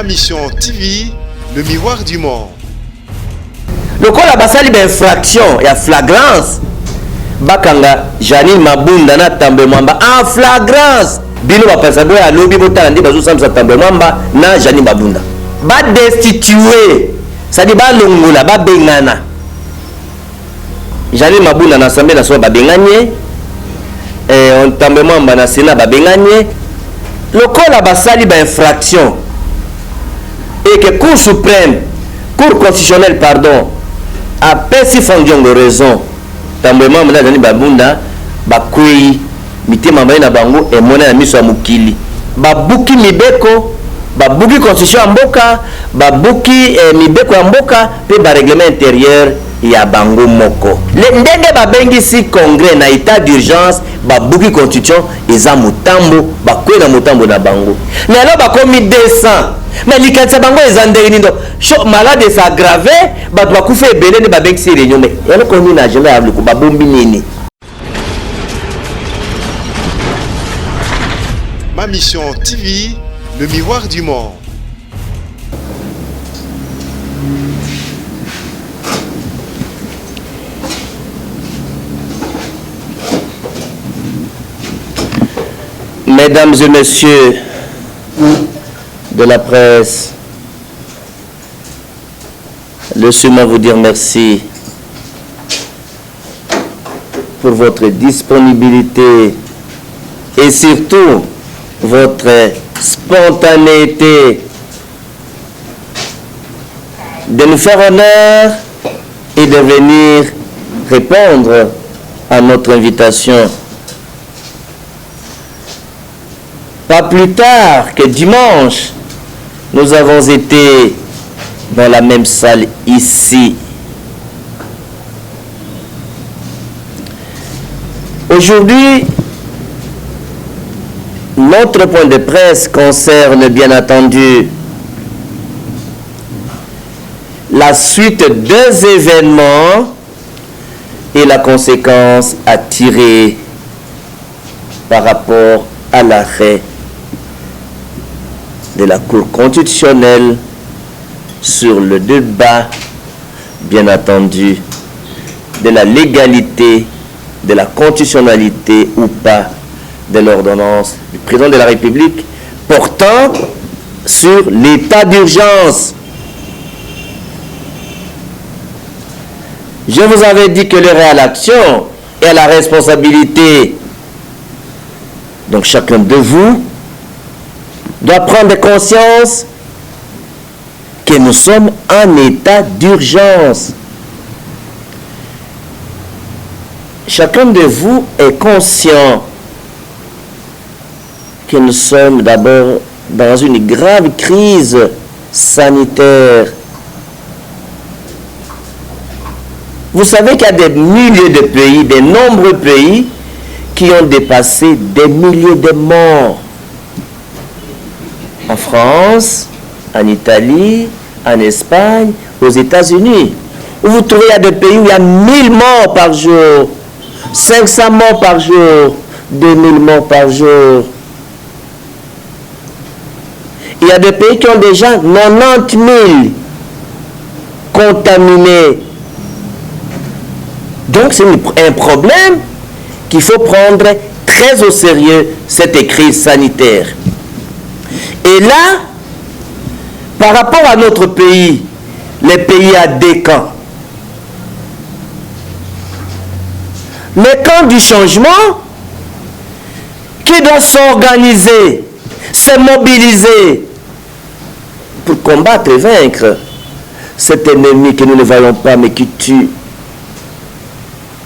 Ma mission TV, le miroir du monde. Le col a basali d'infraction et à flagrance. Bakanga Janine Mabunda na Tambe Mwamba en flagrance. Bino ba pasado ya lobby botala ndi bazo samsa Tambe Mwamba na Janine Mabunda. Ba destituer. Ça dit ba longola ba bengana. Janine Mabunda na Assemblée nationale ba benganye. On Tambe Mwamba na Sénat ba benganye. Le col a basali d'infraction. Et que Cour suprême, Cour constitutionnelle, pardon, a perçu Fondiongo raison. Tambe Mwamba na Janine Mabunda bakwei mitema mbaye na bango e mona na miso ya mukili. Babuki mibeko, babuki constitution ya mboka, babuki mibeko ya mboka pe ba règlement intérieur ya bango moko. Le ndenge babengisi congrès na état d'urgence babuki constitution eza mutambo bakwei na mutambo na bango. Lelo bakomi 200. Mais likanisa bango eza ndenge nindo malade sa aggravé bato bakufa ebele ne babengisi réunion mais yalo komi na agenda ya luku babombi nini. Ma mission TV, le miroir du monde. Mesdames et messieurs de la presse, laissez-moi vous dire merci pour votre disponibilité et surtout votre spontanéité de nous faire honneur et de venir répondre à notre invitation. Pas plus tard que dimanche, nous avons été dans la même salle ici. Aujourd'hui, notre point de presse concerne bien entendu la suite des événements et la conséquence à tirer par rapport à l'arrêt de la Cour constitutionnelle sur le débat, bien entendu, de la légalité, de la constitutionnalité ou pas de l'ordonnance du président de la République portant sur l'état d'urgence. Je vous avais dit que l'heure est à l'action et à la responsabilité. Donc chacun de vous doit prendre conscience que nous sommes en état d'urgence. Chacun de vous est conscient que nous sommes d'abord dans une grave crise sanitaire. Vous savez qu'il y a des milliers de pays, de nombreux pays qui ont dépassé des milliers de morts. En France, en Italie, en Espagne, aux États-Unis. Vous trouvez, il y a des pays où il y a 1000 morts par jour, 500 morts par jour, 2000 morts par jour. Il y a des pays qui ont déjà 90 000 contaminés. Donc c'est un problème qu'il faut prendre très au sérieux, cette crise sanitaire. Et là, par rapport à notre pays, les pays à deux camps. Le camp du changement qui doit s'organiser, se mobiliser pour combattre et vaincre cet ennemi que nous ne voyons pas mais qui tue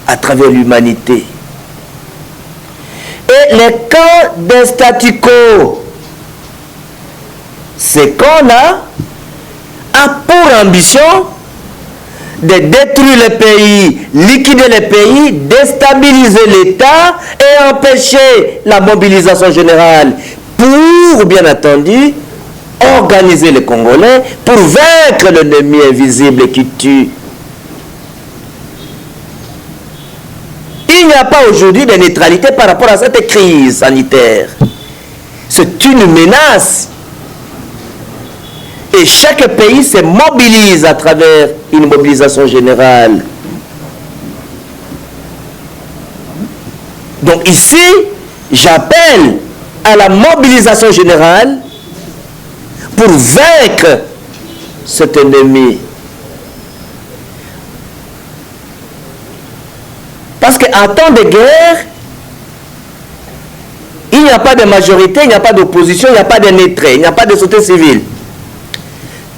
à travers l'humanité. Et les camps des statu quo, ces camps-là a pour ambition de détruire le pays, liquider le pays, déstabiliser l'État et empêcher la mobilisation générale pour, bien entendu, organiser les Congolais pour vaincre l'ennemi invisible qui tue. Il n'y a pas aujourd'hui de neutralité par rapport à cette crise sanitaire. C'est une menace. Et chaque pays se mobilise à travers une mobilisation générale. Donc ici, j'appelle à la mobilisation générale pour vaincre cet ennemi. Parce qu'en temps de guerre, il n'y a pas de majorité, il n'y a pas d'opposition, il n'y a pas de neutre, il n'y a pas de société civile.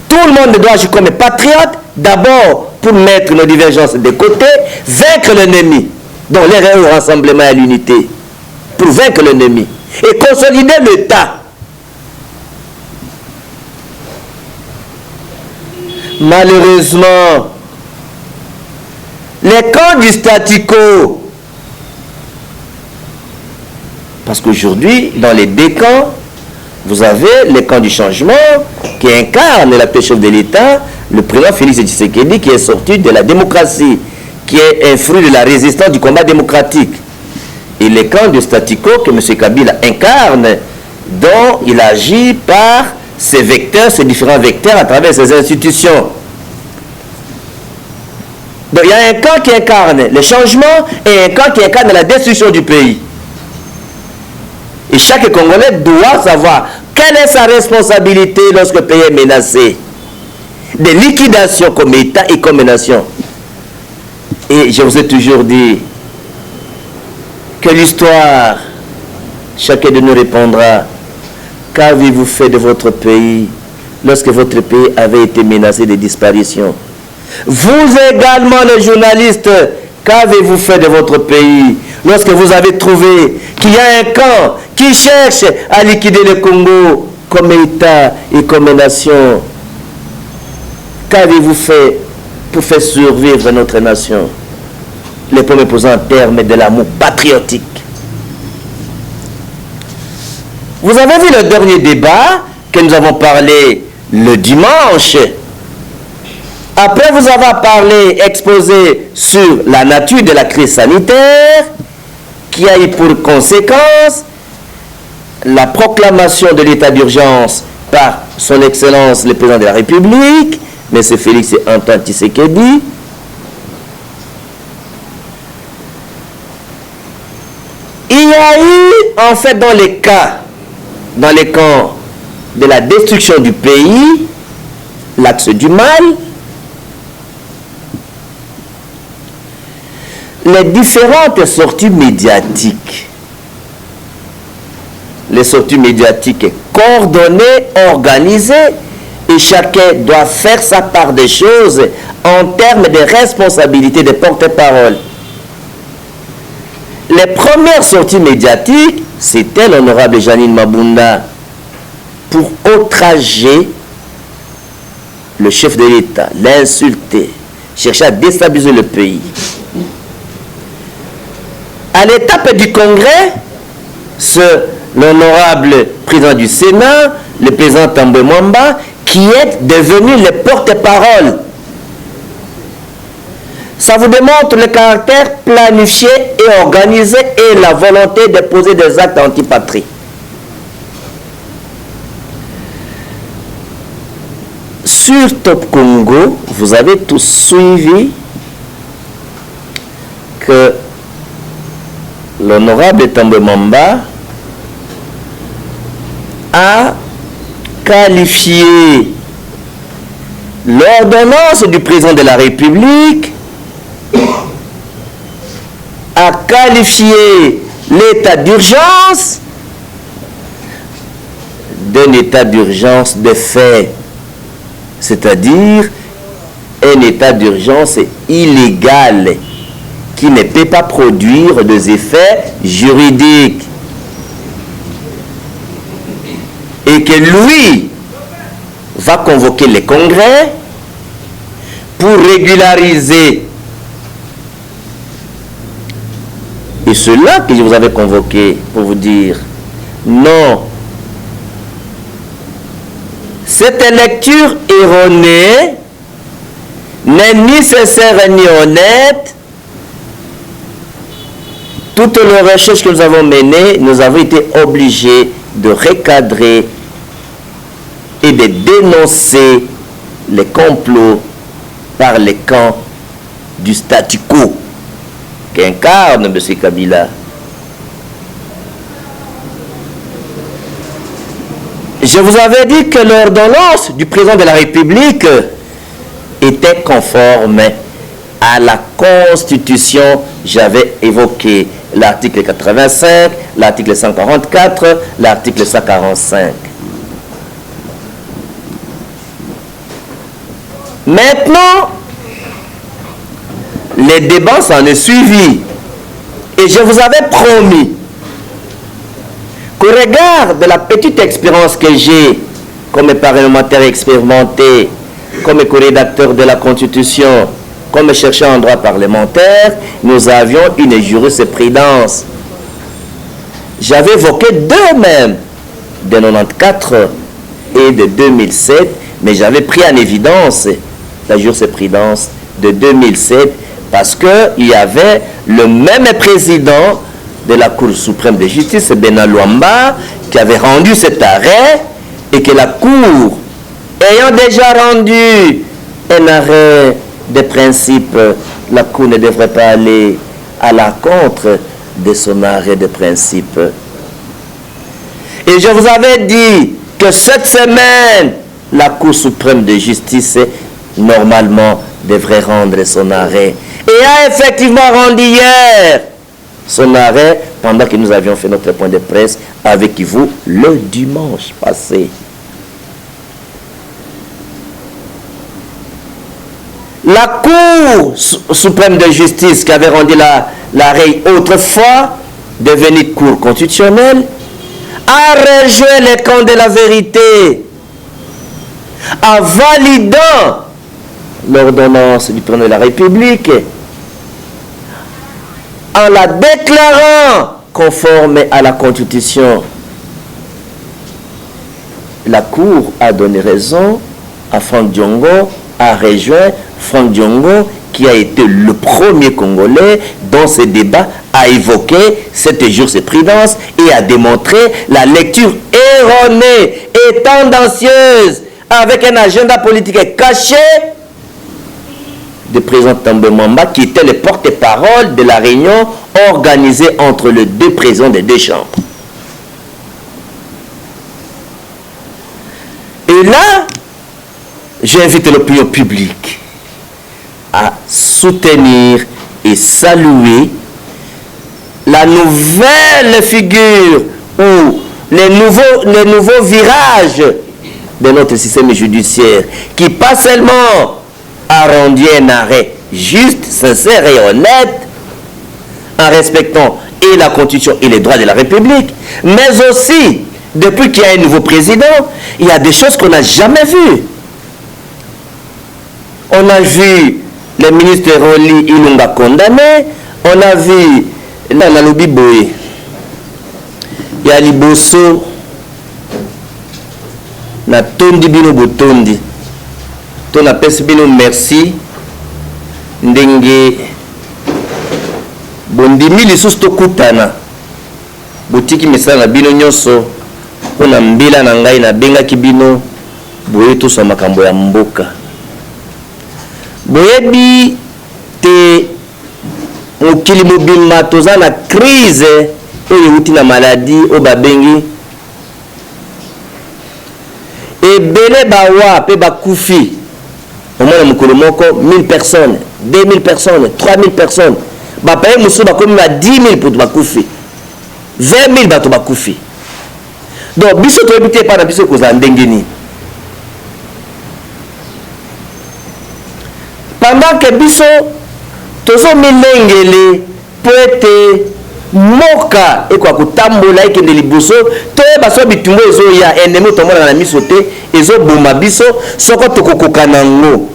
Tout le monde doit agir comme patriote, d'abord pour mettre nos divergences de côté, vaincre l'ennemi, dont les au rassemblement et à l'unité, pour vaincre l'ennemi, et consolider l'État. Malheureusement, les camps du statu quo, parce qu'aujourd'hui, dans les deux camps, vous avez le camp du changement qui incarne l'actuel chef de l'État, le président Félix Tshisekedi, qui est sorti de la démocratie, qui est un fruit de la résistance du combat démocratique. Et le camp du statu quo que M. Kabila incarne, dont il agit par ses vecteurs, ses différents vecteurs à travers ses institutions. Donc il y a un camp qui incarne le changement et un camp qui incarne la destruction du pays. Et chaque Congolais doit savoir quelle est sa responsabilité lorsque le pays est menacé. De liquidation comme État et comme nation. Et je vous ai toujours dit que l'histoire, chacun de nous répondra, qu'avez-vous fait de votre pays lorsque votre pays avait été menacé de disparition? Vous également les journalistes, qu'avez-vous fait de votre pays lorsque vous avez trouvé qu'il y a un camp qui cherche à liquider le Congo comme État et comme nation? Qu'avez-vous fait pour faire survivre notre nation? Les premiers posant en termes de l'amour patriotique. Vous avez vu le dernier débat que nous avons parlé le dimanche. Après vous avoir parlé, exposé sur la nature de la crise sanitaire, qui a eu pour conséquence la proclamation de l'état d'urgence par son Excellence le Président de la République, M. Félix Antoine Tshisekedi. Il y a eu, en fait, dans les camps de la destruction du pays, l'axe du mal, les différentes sorties médiatiques. Les sorties médiatiques coordonnées, organisées, et chacun doit faire sa part des choses en termes de responsabilité de porte-parole. Les premières sorties médiatiques, c'était l'honorable Janine Mabunda pour outrager le chef de l'État, l'insulter, chercher à déstabiliser le pays. À l'étape du Congrès, l'honorable président du Sénat, le président Tambwe Mwamba, qui est devenu le porte-parole. Ça vous démontre le caractère planifié et organisé et la volonté de poser des actes antipatrie. Sur Top Congo, vous avez tous suivi que l'honorable Tambwe Mwamba a qualifié l'ordonnance du président de la République, a qualifié l'état d'urgence d'un état d'urgence de fait, c'est-à-dire un état d'urgence illégal qui ne peut pas produire des effets juridiques. Et que lui va convoquer les congrès pour régulariser. Et cela que je vous avais convoqué pour vous dire, non, cette lecture erronée n'est ni sincère ni honnête. Toutes les recherches que nous avons menées, nous avons été obligés de recadrer et de dénoncer les complots par les camps du statu quo qu'incarne M. Kabila. Je vous avais dit que l'ordonnance du président de la République était conforme à la Constitution. J'avais évoqué l'article 85, l'article 144, l'article 145. Maintenant, les débats s'en est suivi. Et je vous avais promis qu'au regard de la petite expérience que j'ai comme parlementaire expérimenté, comme co-rédacteur de la Constitution, comme chercheur en droit parlementaire, nous avions une jurisprudence. J'avais évoqué deux même, de 94 et de 2007, mais j'avais pris en évidence la jurisprudence de 2007 parce qu'il y avait le même président de la Cour suprême de justice, Bena Luamba, qui avait rendu cet arrêt et que la Cour, ayant déjà rendu un arrêt de principe, la Cour ne devrait pas aller à l'encontre de son arrêt de principe. Et je vous avais dit que cette semaine, la Cour suprême de justice, normalement, devrait rendre son arrêt. Et a effectivement rendu hier son arrêt pendant que nous avions fait notre point de presse avec vous le dimanche passé. La Cour suprême de justice qui avait rendu l'arrêt autrefois, devenue Cour constitutionnelle, a rejoint les camps de la vérité en validant l'ordonnance du président de la République, en la déclarant conforme à la Constitution. La Cour a donné raison à Franck Diongo, a rejoint Franck Diongo, qui a été le premier Congolais dans ce débat à évoquer cette jurisprudence et à démontrer la lecture erronée et tendancieuse avec un agenda politique caché du président Tambwe Mwamba, qui était le porte-parole de la réunion organisée entre les deux présidents des deux chambres. Et là, j'invite l'opinion publique à soutenir et saluer la nouvelle figure ou les nouveaux virages de notre système judiciaire, qui pas seulement a rendu un arrêt juste, sincère et honnête, en respectant et la Constitution et les droits de la République, mais aussi, depuis qu'il y a un nouveau président, il y a des choses qu'on n'a jamais vues. On a vu le ministre Roli Ilunga condamné, on a vu la lobby boy, il y a Liboso, na tondi bino botondi, ton appelle bino merci, ndenge bondimi lisusu tokutana, botiki misala na bino nyonso, mpona mbila na ngai na bengaki bino, boye tosa makambo ya mboka. Boyebi te mokili mobimba toza na crise oyo euti na maladie oyo babengi ebele bawa mpe bakufi omona mokolo moko 1000 personnes 2000 personnes 3000 personnes bapaye mosusu bakomi ba 10 000 poto bakufi 20 000 bato bakufi. Donc biso toyebi te epai na biso ekozala ndenge nini. Pendant que biso tozo milengele po ete moka ekwa kotambola ekende liboso toyeba so bitumba ezoya ennemi tomona na miso te ezoboma biso soko tokokoka nango.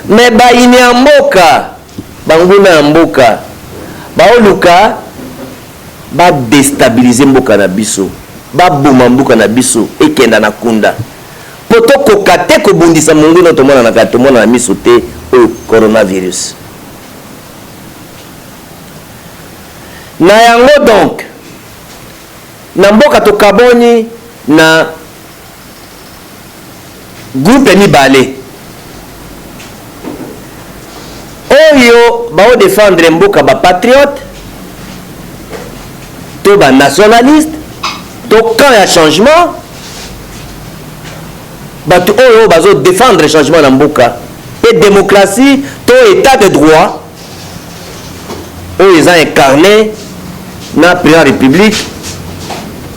Me bayini ya mboka banguna ya mboka baoluka badestabilize mboka na biso, baboma mboka na biso ekenda na kunda poto koka te kobundisa monguna tomona na kati tomona na miso te oyo coronavirus. Na yango donc na mboka tokaboni na groupe mibale oyo bao défendre mboka ba patriote to ba nationaliste to camp ya changement bato oyo bazo défendre changement na mboka et démocratie to état de droit oyo eza incarné na président république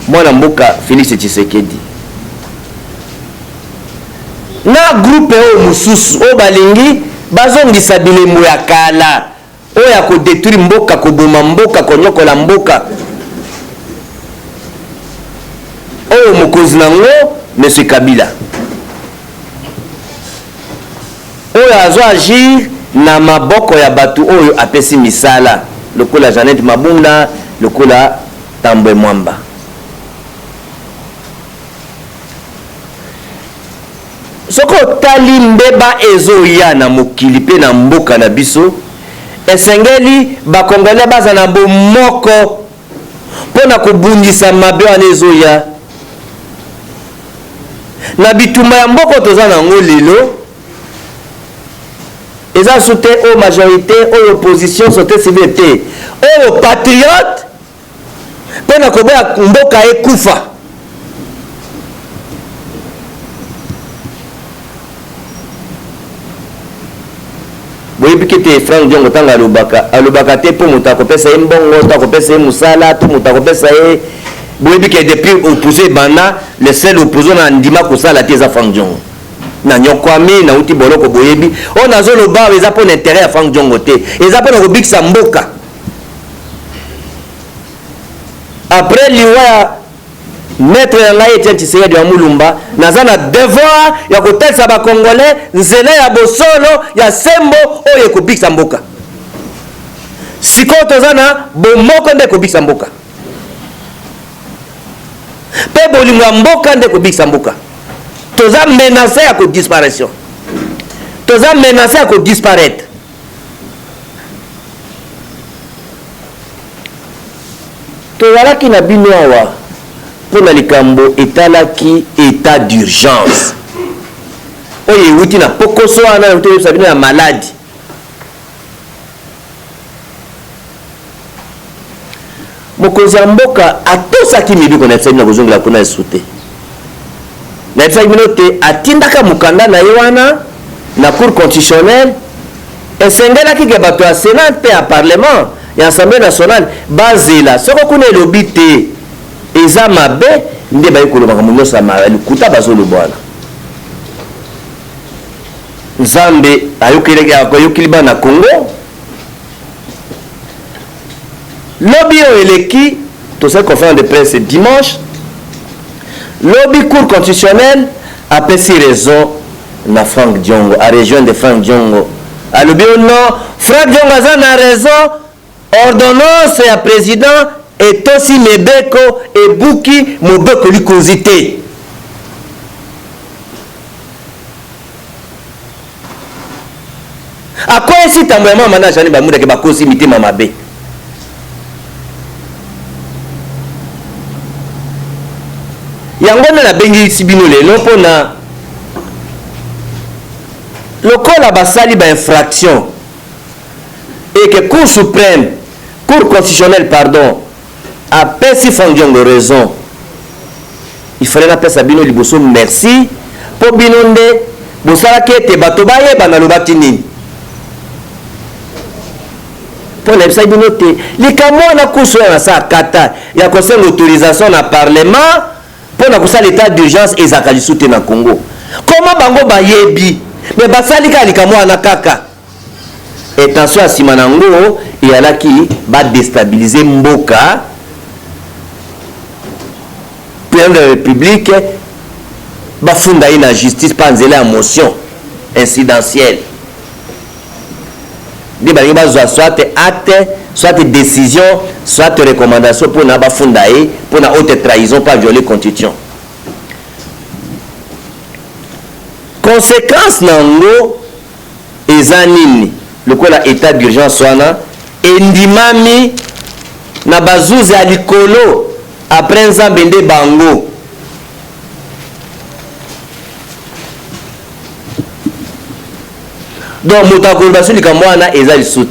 mwana mboka Félix Tshisekedi na groupe oyo mosusu oyo balingi bazongisa bilembo ya kala oyo ya kodétruire mboka koboma mboka konyokola mboka oyo mokonzi nango M. Kabila oyo azo agir na maboko ya bato oyo apesi misala lokola Jeannette Mabunda lokola Tambwe Mwamba. Soko tali mbeba ezoya na mokili pe na mboka na biso esengeli bakongole baza na bomoko pona kobundisa mabe wana ezoya na bitumba ya mboko toza nango lelo eza soute o majorité o opposition sote civile te o patriote pona koboya mboka ekufa boyebi kete Frank Diongo tanga alobaka te mpo moto akopesa ye mbongo to akopesa ye mosala to moto akopesa ye boyebi ke depuis opposé ebanda le seul opposé na ndima kosala te eza Frank Diongo na nyokwami na uti boloko boyebi oyo nazoloba eza mpo na intérêt ya Frank Diongo te eza mpo na kobikisa mboka après liwa ya maître ya ngai Etienne Tshisekedi ya Mulumba naza na devoir ya kotalisa bakongolais nzela ya bosolo ya sembo oyo ekobikisa mboka sikoyo toza na bomoko nde ekobikisa mboka mpe bolingo ya mboka nde ekobikisa mboka toza menacé ya kodisparition toza menacé ya kodisparaître tozalaki na bino awa pour na likambo etalaki état d'urgence oyo ewuti na pokoso wana ewuti oyebisa bino ya maladi mokonzi ya mboka atosaki mibiko na yebisa bino na kozongela kuna esu te na yebisa bino te atindaka mokanda na ye wana na cour constitutionnelle esengelaki ke bato ya sénat mpe ya parlement ya assemblée nationale bazela soko kuna elobi te eza mabe nde bayi kolobaka nyonso ya malikuta bazoloba wana nzambe ayokeli bana Congo lobi oyo eleki tosali conférence de presse dimanche lobi cour constitutionnelle apesi raison na Frank Diongo a rejoindre Frank Diongo alobi non Frank Diongo aza na raison ordonnance ya président etosi mebeko ebuki mobeko likonzi te akwesi tambo ya mama na jani bamudake bakosi mitema mabe yango nde nabengisi bino lelo mpona lokola basali bainfraction et que cour suprême cour constitutionnelle pardon apesi Frank Diongo raison il fallait napesa bino liboso merci mpo bino nde bosalaki ete bato bayeba nalobaki nini mpo nayebisaki bino te likambo wana kusu oyo nasala kata ya kosenga autorisation na parlement mpo na kosala état d'urgence ezalaka lisu te na Congo koma bango bayebi me basali kaka likambo wana kaka etention ya nsima nango eyalaki badestabilize mboka président de la République bafunda ye na justice pa nzela ya motion incidentielle nde balingi bazwa soit acte soit décision soit recommandation mpona bafunda ye mpona haute trahison pa violer constitution conséquence nango eza nini lokola état d'urgence wana endimami na bazuzi ya likolo après nzambe nde bango. Donc moto akoloba so likambo wana eza lisusu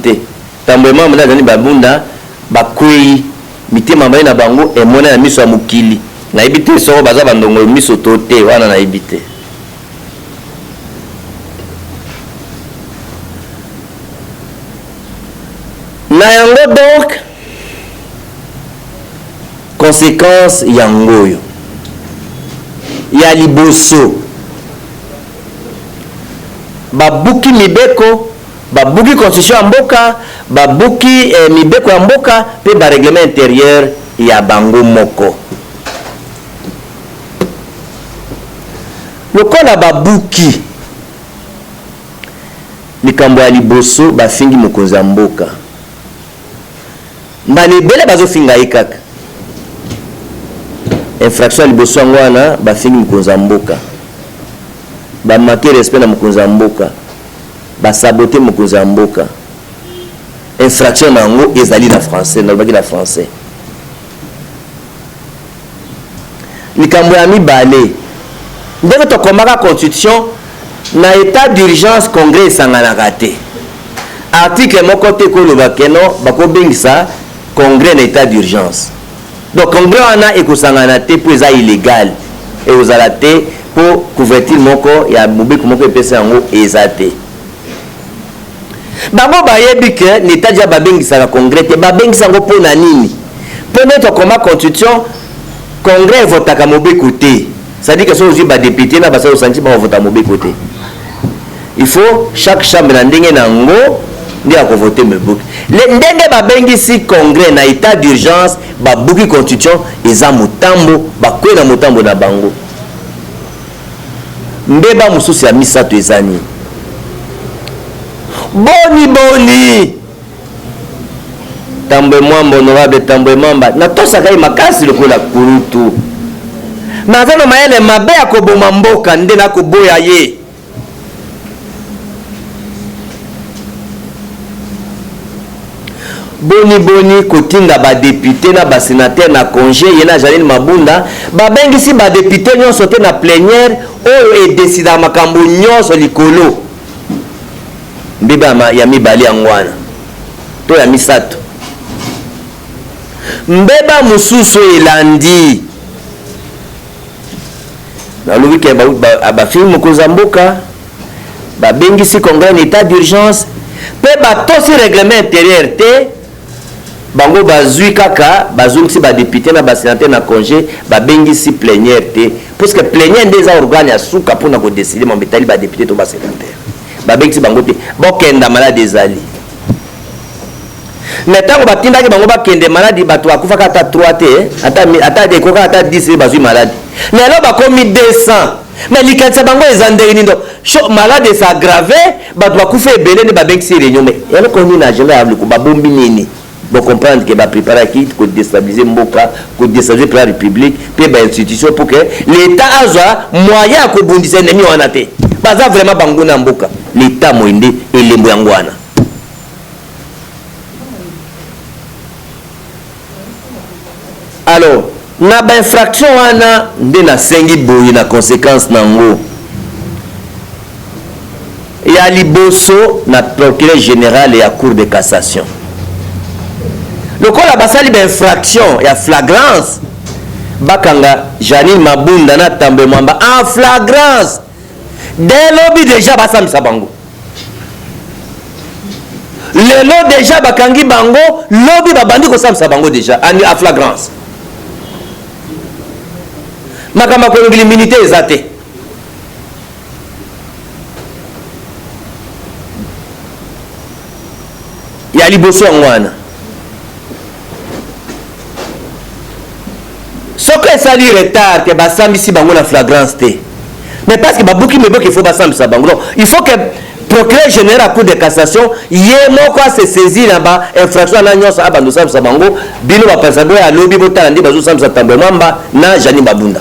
tambo emambo nde azali babunda bakwei mitema baye na bango emona na miso ya mokili nayebi te soko baza bandongo miso to te wana nayebi te. Na yango donc conséquence yango oyo ya liboso babuki mibeko, babuki constitution ya mboka, babuki mibeko ya mboka pe ba règlement intérieur ya bango moko. Lokola babuki likambo ya liboso bafingi mokonzi ya mboka, malebele bazofinga ye kaka infraction ya liboso yango wana bafingi mokonzi ya mboka, bamake respect na mokonzi ya mboka, basabote mokonzi ya mboka. Infraction na yango ezali na français, nalobaki na français. Likambo ya mibale ndenge tokomaka constitution na état d'urgence congrès esanganaka te. Article moko te koloba keno bakobengisa congrès na état d'urgence. Donc congrès wana ekosangana te po eza illégal ekozala te po couverture moko ya mobeko moko epesa yango eza te. Bango bayebi ke l'état dia babengisaka congrès te, babengisa yango mpo na nini? Mpo nde tokoma constitution congrès evotaka mobeko te. C'est-à-dire que si vous avez des députés, vous avez senti que vous avez voté. Il faut chaque chambre na ndenge nango ndi a voter me book. Le ndenge ba bengi si congrès na état d'urgence ba buki constitution eza mutambo ba kwena mutambo na bango. Mbeba mususu ya misato ezani. Boni tambwe mwambo honorable tambwe mamba na tosaka makasi lokola kurutu. Nazano mayele mabe akoboma mboka nde nakoboya ye. Boni kotinga ba député na ba sénateur na congé yena Janine Mabunda babengisi ba député nyonso te na plénière oyo e décida makambo nyonso likolo. Mbeba ya mibali yangwana to ya misato. Mbeba mususu elandi nalobi ke bafimi mokonzi ya mboka babengisi congrès en état d'urgence pe batosi règlement intérieur te bango bazwi kaka bazongisi badéputé na basénateur na congé babengisi plénière te parce que plénière nde eza organe ya suka mpona kodécide mambo etali badéputé to basénateur babengisi bango te bokenda malade ezali. Mais ntango batindaki bango bakende maladi bato bakufaka ata 3 te ata ekoka ata 10 bazwi maladi lelo bakomi 200 mais likanisa bango eza ndenge nini donc malade esa aggravé bato bakufa ebele nde babengisi réunion mais eloko nini na agenda ya luku babombi nini bocomprendre ke bapreparaki kodestabilize mboka kodestabilize la république mpe bainstitution pour que l'état azwa moyen ya kobundisa ennemi wana te baza vraiment bango na mboka l'état moyende elembo yango wana. Alors na ba infraction wana nde na sengi boye na conséquence nango ya liboso na procureur général ya cour de cassation lokola basali ba infraction ya flagrance bakanga Janine Mabunda na Tambwe Mwamba en flagrance dès lobi déjà basamisa bango lelo déjà bakangi bango lobi babandi kosamisa bango déjà en flagrance. Makama kolongili minité eza te ya liboso yango wana soki esali retard ke basambisi bango na flagrance te mais parce que babuki meboki il faut basambisa bango donc il faut que procureur général à cour de cassation ye moko se saisir na ba infraction na nyonso abando sambisa bango bino bapensa ya lobi botala ndi bazosambisa Tambwe Mwamba na Janine Mabunda.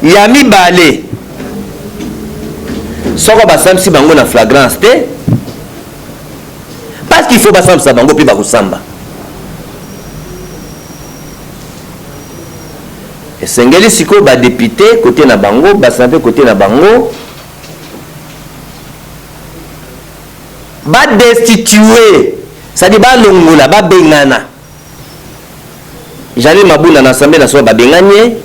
Ya mibale soko basambisi bango na flagrance te parce qu'il faut basambisa bango mpe bakosamba esengeli siko ba député côté na bango ba sénateur côté na bango ba destituer ça dit ba longola ba bengana Jean-Louis Mabunda na assemblée nationale ba benganye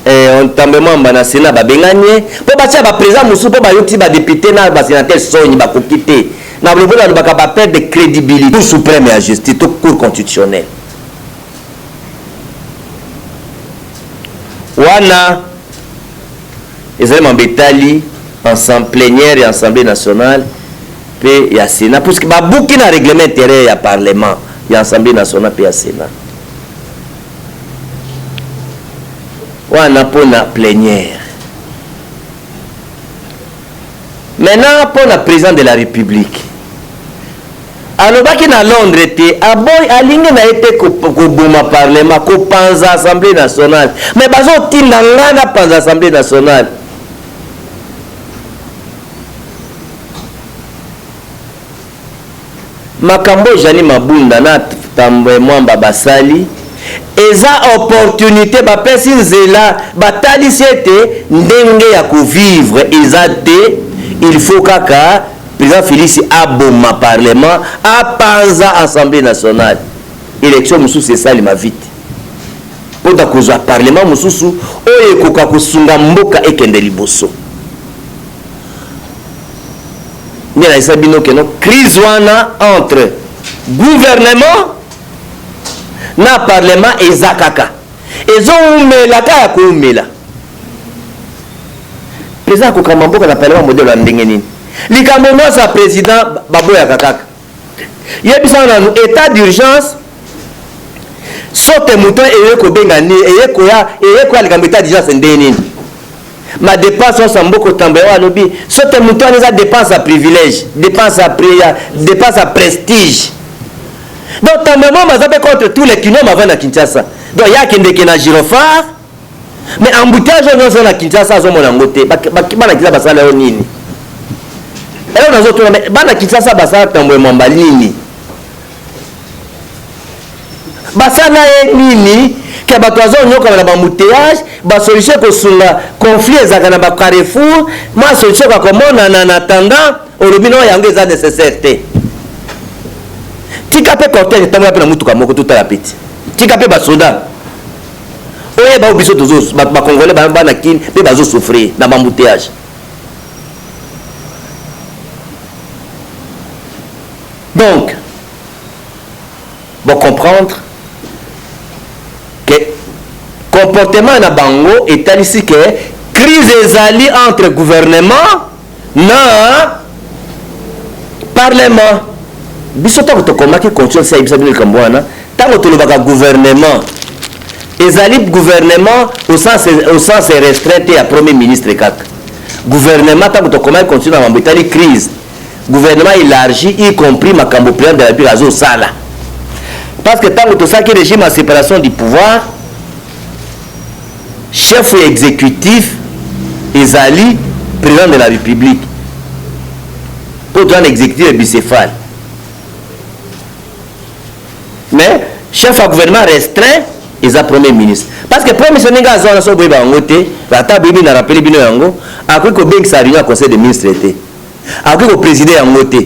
on tambement na Sénat ba benganye po ba tia ba président musu po ba yoti ba député na ba sénateur soni ba kokité na lobola lo ba ka perdre de crédibilité Cour suprême et justice to cour constitutionnelle wana ezali mambetali ensemble plénière et assemblée nationale pe ya Sénat parce que babuki na règlement intérieur ya parlement ya assemblée nationale pe ya Sénat wana pona plénière maintenant pona président de la République alobaki na Londres te aboy alingi na ete koboma parlement kopanza assemblée nationale mais bazotinda nga na panza assemblée nationale makambo Jean-Louis Mabunda na Tambwe Mwamba basali eza opportunité bapesi nzela batalisi ete ndenge ya kovivre eza te il faut kaka président Félix aboma parlement apanza assemblée nationale élection mususu esalima vite mpona kozwa parlement mususu oyo ekoka kosunga mboka ekende liboso nde nayisa bino keno crise wana entre gouvernement na parlement eza kaka ezoumela kaka ya koumela président akokamba mboka na parlement modele ya ndenge nini likambo nyonso ya président baboyaka kaka yebisa nanu état d'urgence sote moto eye kobenga nini eye koya likambo état d'urgence ndenge nini madepense nyonso ya mboka otambo ya alobi sote moto wana eza dépense ya privilège dépense ya prestige donc tambemo baza mpe contre tous les kino mavai na Kinshasa donc ya akendeke na gyrophare mais embouteillage oyo nyonso na Kinshasa azomona yango te bana Kinshasa basala yo nini elo nazotuna bana Kinshasa basala tambo emamba nini basala ye nini ke bato azonyokana na bambouteillage basolution kosunga conflit ezalaka na bacarrefour ma solution kakomonana na tendant olobi no yango eza nécessaire te tika mpe cortège etambola mpe na mutuka moko totala peti tika mpe basoda oyeba o biso bacongolais bana kini mpe bazosouffrir na bambouteillage donc bon comprendre que comportement na bango etalisi que crise ezali entre gouvernement na parlement biso ntango tokomaki conscience ya yebisa bino likambo wana ntango tolobaka gouvernement ezali gouvernement au sens restreint te ya premier ministre kaka gouvernement ntango tokomaki conscience na mambo etali crise gouvernement élargi y compris makambo président de la République azosala parce que ntango tosalaki régime ya séparation du pouvoir chef exécutif ezali président de la République pour un exécutif bicéphale mais chef à gouvernement restreint eza premier ministre parce que premier ministre ndenge aza wana so boyeba yango te ata boyebi na rappele bino yango akoki kobengisa réunion ya conseil de ministre te akoki koprésider yango te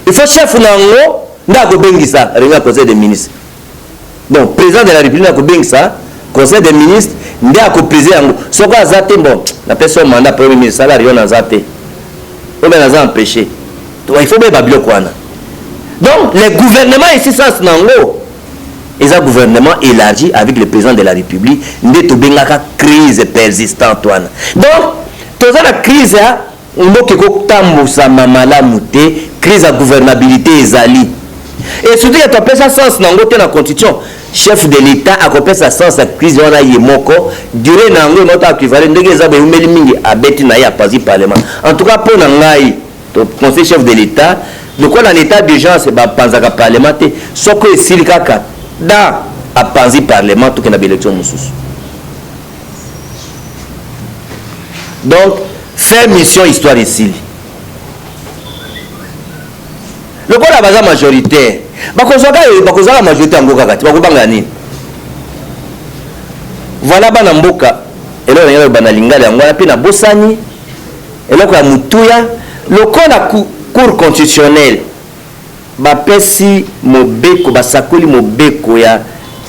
il faut chef na yango nde akobengisa réunion ya conseil de ministre donc président de la république akobengisa conseil de ministre nde akoprésider yango soko aza te bon napesi mandat premier ministre sala réunion naza te obe naza empêché il faut boyeba biloko wana donc le gouvernement ici sens nango et un gouvernement élargi avec le président de la République nde tobengaka crise persistante wana donc toza na crise ya mboka ekotambusama malamu te crise ya gouvernabilité ezali et surtout que topesa sens nango te na constitution chef de l'état akopesa sens ya crise wana ye moko durée na yango emota équivalent ndenge eza boyumeli mingi abeti na ye apanzi parlement en tout cas mpo na ngai conseil chef de l'état lokola na état d'urgence bapanzaka parlement te soko esili kaka da apanzi parlement tokenda baélection mosusu donc faire mission histoire esili lokola baza majoritaire bakozwaka majorité yango kaka ti bakobanga nini voilà bana mboka eloko ya bana lingala yango pe na bosani eloko ya mutuya lokola cour constitutionnelle bapesi mobeko basakoli mobeko ya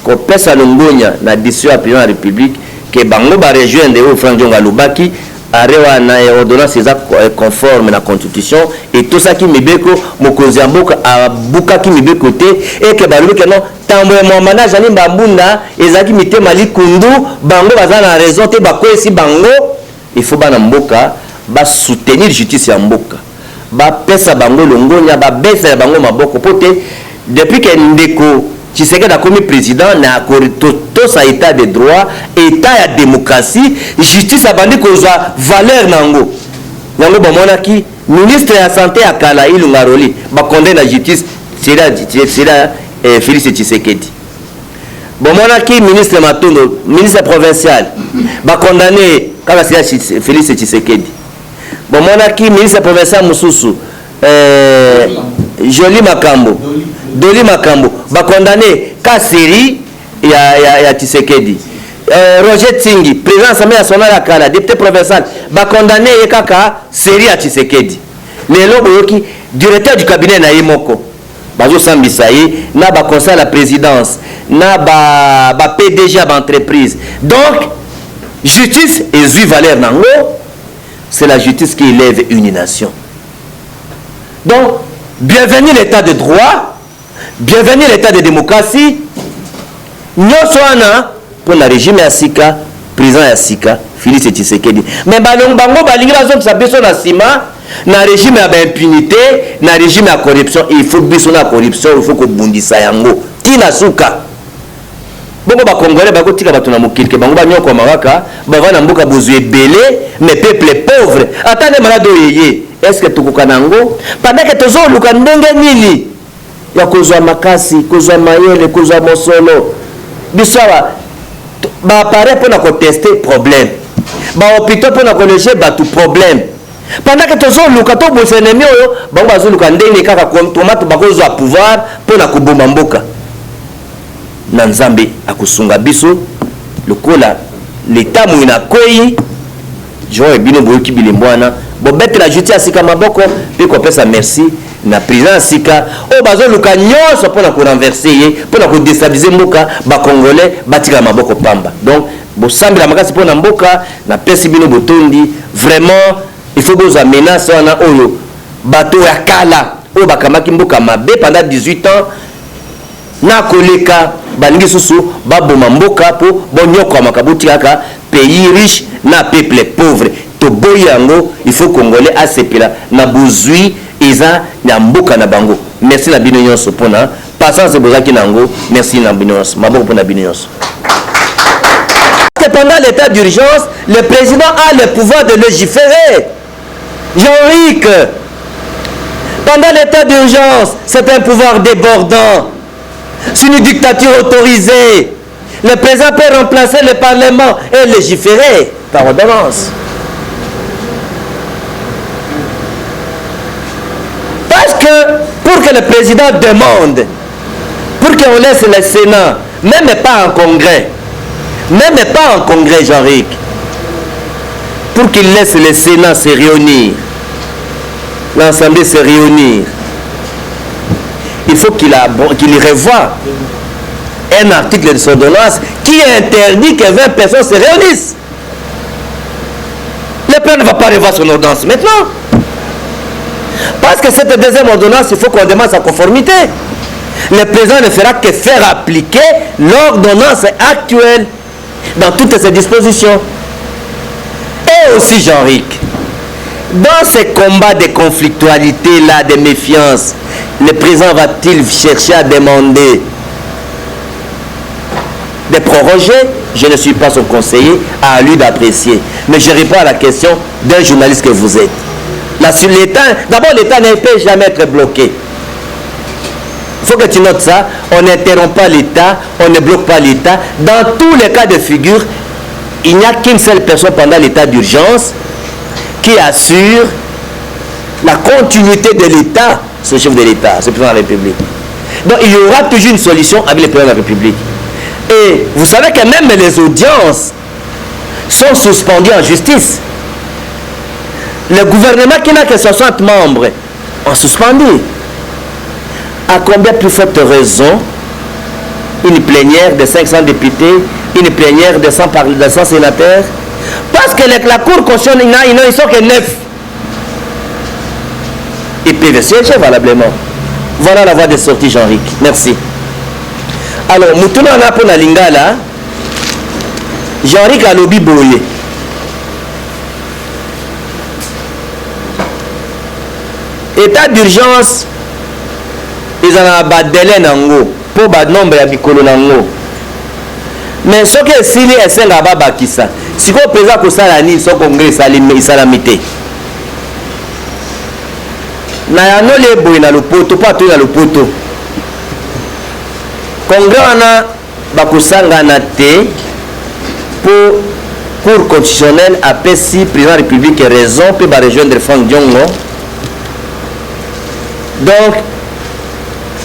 kopesa longonya na décision ya président de la république ke bango ba rejoindre au Franck Dionga Lubaki arewa na ordonnance eza conforme na constitution et tout ça qui mibeko mokonzi mboka abuka ki mibeko te et que balobi que non tambo ya manage ani mbunda ezaki mitema likundu bango baza na raison te bakwesi bango il faut bana mboka ba soutenir justice ya mboka ba pesa bango longonya ba besa bango maboko pote depuis que ndeko Tshisekedi a commis président na tout ça état de droit état ya démocratie justice a bandi kozwa valeur nango nango bamonaki ministre ya santé ya kala Ilunga Roli ba condamné la justice sera Félix Tshisekedi bamonaki ministre Matondo ministre provincial ba condamné kala sera Félix Tshisekedi bamonaki ministre provincial Mususu Joli Makambo Doli Makambo ba condamné ka série ya Tshisekedi Roger Tsingi président Assemblée nationale ya kala député provincial ba condamné kaka série ya Tshisekedi lelo boyoki directeur du cabinet na yemoko bazo sambisa ye na ba conseil à la présidence na ba PDG d'entreprise donc justice ezui valeur nango c'est la justice qui élève une nation donc bienvenue l'état de droit bienvenue l'état de démocratie nyonso wana pour le régime ya sika président ya sika Félix Tshisekedi mais bango balingi bazongisa biso na nsima na régime ya impunité na régime ya corruption il faut biso na corruption il faut kobundisa yango tina suka bongo bakongolais bakotika bato na mokili ke bango banyokoma kaka bava na mboka bozwi ebele mais peuple pauvre ata nde malade oyo yeye est-ce que tokoka nango pendant que tozoluka ndenge nini ya kozwa makasi kozwa mayele kozwa mosolo biso awa baappareil mpona koteste problème bahôpital mpona koléger bato problème pendant que tozoluka tobosa ennemi oyo bango bazoluka ndenge kaka tomate bakozwa pouvoir mpona koboma mboka na nzambe akosunga biso lokola l'état moyina akwei joe bino boyoki bilembo wana bobetela justice ya sika maboko mpe kopesa merci na président ya sika oyo bazoluka nyonso mpona korenverse ye mpona kodestabilize mboka bacongolais batikala maboko pamba donc bosambela makasi mpona mboka napesi bino botondi vraiment il faut bozwa menace wana oyo bato ya kala oyo bakamaki mboka mabe pendant 18 ans na koleka balingi susu baboma mboka mpo bonyokwamaka botikaka pays riche na peuple pauvre toboyi yango il faut congolais asepela na bozwi eza na mboka na bango merci na bino nyonso mpona patience bozalaki nango merci na bino nyonso maboko mpona bino nyonso. Pendant l'état d'urgence le président a le pouvoir de légiférer. Jean-Ric, pendant l'état d'urgence c'est un pouvoir débordant, c'est une dictature autorisée. Le président peut remplacer le parlement et légiférer par ordonnance. Parce que pour que le président demande, pour qu'on laisse le Sénat, même pas en congrès, Jean-Ric, pour qu'il laisse le Sénat se réunir, l'Assemblée se réunir, il faut qu'il revoie un article de son ordonnance qui interdit que 20 personnes se réunissent. Le père ne va pas revoir son ordonnance maintenant. Parce que cette deuxième ordonnance, il faut qu'on demande sa conformité. Le président ne fera que faire appliquer l'ordonnance actuelle dans toutes ses dispositions. Et aussi, Jean-Ric, dans ces combats de conflictualité là, de méfiance, le président va-t-il chercher à demander de proroger? Je ne suis pas son conseiller, à lui d'apprécier. Mais je réponds à la question d'un journaliste que vous êtes. Là, sur l'État, d'abord l'État ne peut jamais être bloqué. Il faut que tu notes ça. On n'interrompt pas l'État, on ne bloque pas l'État. Dans tous les cas de figure, il n'y a qu'une seule personne pendant l'état d'urgence qui assure la continuité de l'État, c'est le chef de l'État, c'est le président de la République. Donc il y aura toujours une solution avec le président de la République. Et vous savez que même les audiences sont suspendues en justice. Le gouvernement qui n'a que 60 membres ont suspendu. À combien plus forte raison une plénière de 500 députés, une plénière de 100 sénateurs? Parce que la Cour constitutionnelle, ils sont que 9. Ils peuvent siéger valablement. Voilà la voie de sortie, Jean-Ric. Merci. Alors, nous a pour la lingala. Jean-Ric a lobby boye. État d'urgence, ils ont un délai nango pour un nombre de bikolo nango. Mais ce qui est sili est un gaba qui ça. Si vous présent que ça la ni son congrès salamité. Na ya no le boy na lopoto pas tout na lopoto. Congrès ana bakusanga na te pour Cour constitutionnelle a PSI président de la République raison pour rejoindre Franck Diongo. Donc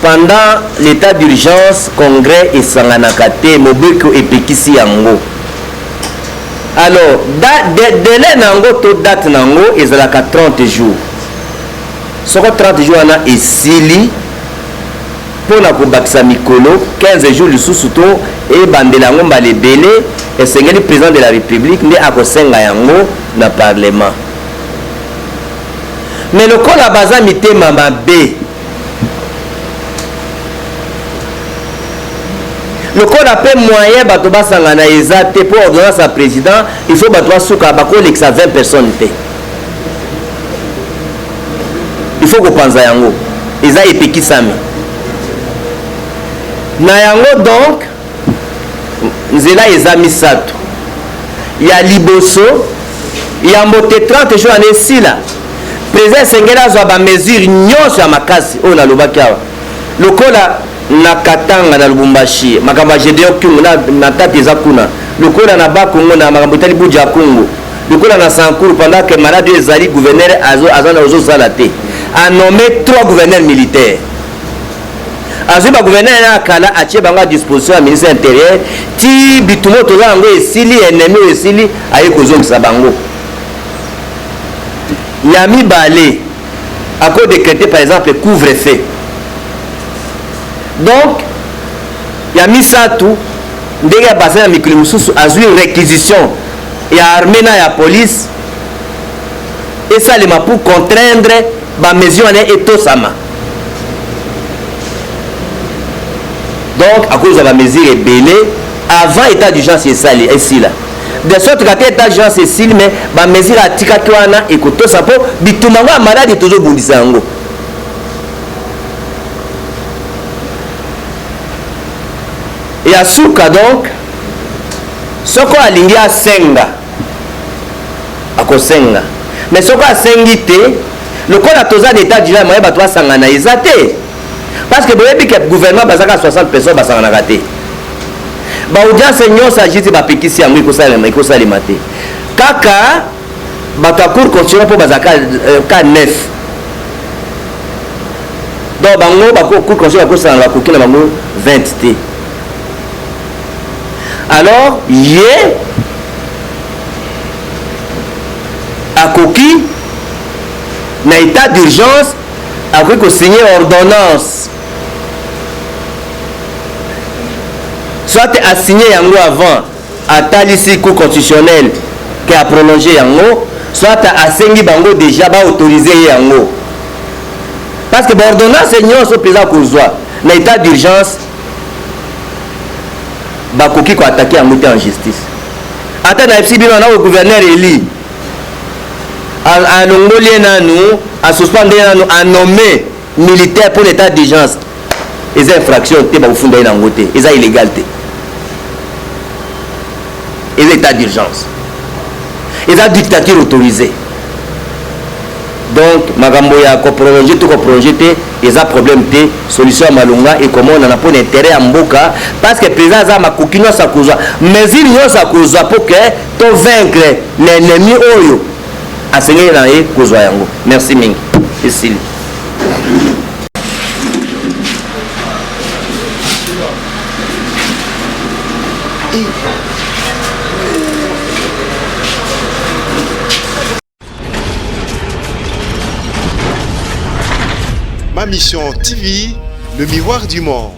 pendant l'état d'urgence, Congrès et Sanganakate, Mobeko et Pekisi Yango. Alors, délai Nango, toute date Nango, ils ont 30 jours. Ce 30 jours, on a Essili, pour la Koubaksa Mikolo, 15 jours, le sous-souto, et Bandelango Balebele, et c'est le président de la République, mais à Kosenga Yango, dans le Parlement. Mais le col à Baza Mité Mama B. Le code appelle moyen batoba sangana ezate pour ordonnance à président, il faut batoba souka bako lexa 20 personnes té. Il faut que pensa yango. Eza epeki sami. Na yango donc nzela eza misato. Ya liboso ya mbote 30 jours en esila. Président Sengela zo ba mesure nyonso ya makasi o na lobaki awa. Le code na Katanga na Lubumbashi makamba Gédéon Kyungu na tati eza kuna lokola na Bakongo na makambo tali Buja Kongo lokola na Sankuru pendant que malade ezali gouverneur azana ozo sala te a nommé 3 gouverneurs militaires azo ba gouverneur na kala atie bango à disposition ya ministre intérieur ti bitumo toza ngo esili ennemi esili aye kozongisa bango ya mibale à cause décréter par exemple couvre-feu. Donc, il y a mis ça tout. Dès qu'il y a passé à Miklimusus, a eu une réquisition. Il y a armé la police. Et ça, les pour contraindre ma mesure et tout ça. Donc, à cause de la mesure est belée, avant l'état d'urgence, c'est ça, ici là. De sorte que l'état d'urgence, c'est ici, mais ma mesure a tika tuana et que tout ça pour bitumanga malade et toujours bundissango. Et à Souka donc, ce qu'on a lié à Senga, à Kosenga. Mais ce qu'on a sengité, le code a toza d'état du moyen batwa sangana izate. Parce que vous voyez que le gouvernement a 60 personnes qui sont raté. Audience seigneur s'agit de Pekisi Yango iko salimate. Kaka, batwa cour continue pour bazaka ka 9. Donc bango cour continue pour ça la kokina bango 20 t. Alors, hier, à Koki, dans l'état d'urgence, après qu'on signe ordonnance, soit à signer Yango avant, à Talissi Cour constitutionnelle qui a prolongé Yango, soit à signer Bango déjà va autoriser Yango. Parce que l'ordonnance est non sur président Kouzoua, dans l'état d'urgence, bakoki ko attaquer en justice. Ata na FCB na le gouverneur Eli a nongolien nanu a suspendre nanu a nommé militaire pour l'état d'urgence. Les infractions te ba funda na ngote, les illégalité. Et l'état d'urgence. Et la dictature autorisée. Donc, magambo ya ko prolonger tout ko prolonger ils ont problème de solution à Malunga et comment on a pas d'intérêt à Mboka parce que le président a ma coquille sa cause mais il y a sa cause pour que tu vaincre l'ennemi oyo à Seigneur na e cause yango. Merci mingi. Ici. Ma mission TV, le miroir du monde.